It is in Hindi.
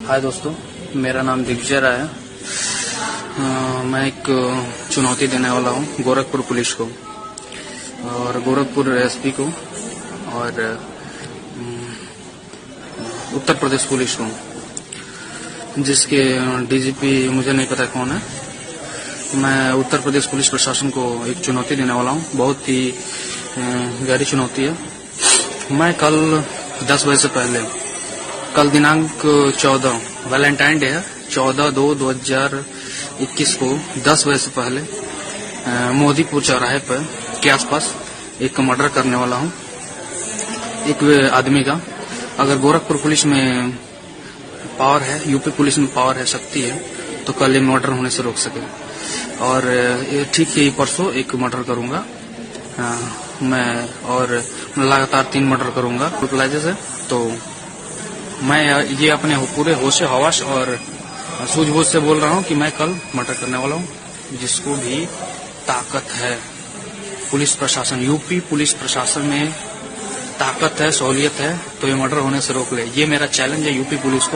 हाय दोस्तों, मेरा नाम दिग्विजय राय है। मैं एक चुनौती देने वाला हूँ गोरखपुर पुलिस को और गोरखपुर एसपी को और उत्तर प्रदेश पुलिस को, जिसके डीजीपी मुझे नहीं पता कौन है। मैं उत्तर प्रदेश पुलिस प्रशासन को एक चुनौती देने वाला हूँ, बहुत ही गहरी चुनौती है। मैं कल 10 बजे से पहले, कल दिनांक 14 वैलेंटाइन डे है, 14/2/2021 को 10 बजे से पहले मोदीपुर चौराहे पर के आसपास एक मर्डर करने वाला हूँ एक आदमी का। अगर गोरखपुर पुलिस में पावर है, यूपी पुलिस में पावर है, शक्ति है, तो कल ये मर्डर होने से रोक सके। और ठीक ही परसों एक मर्डर करूंगा मैं, और लगातार 3 मर्डर करूंगा प्लाजे से। तो मैं ये अपने पूरे होश हवास और सूझबूझ से बोल रहा हूँ कि मैं कल मर्डर करने वाला हूँ। जिसको भी ताकत है, पुलिस प्रशासन, यूपी पुलिस प्रशासन में ताकत है, सहूलियत है, तो ये मर्डर होने से रोक ले। ये मेरा चैलेंज है यूपी पुलिस को।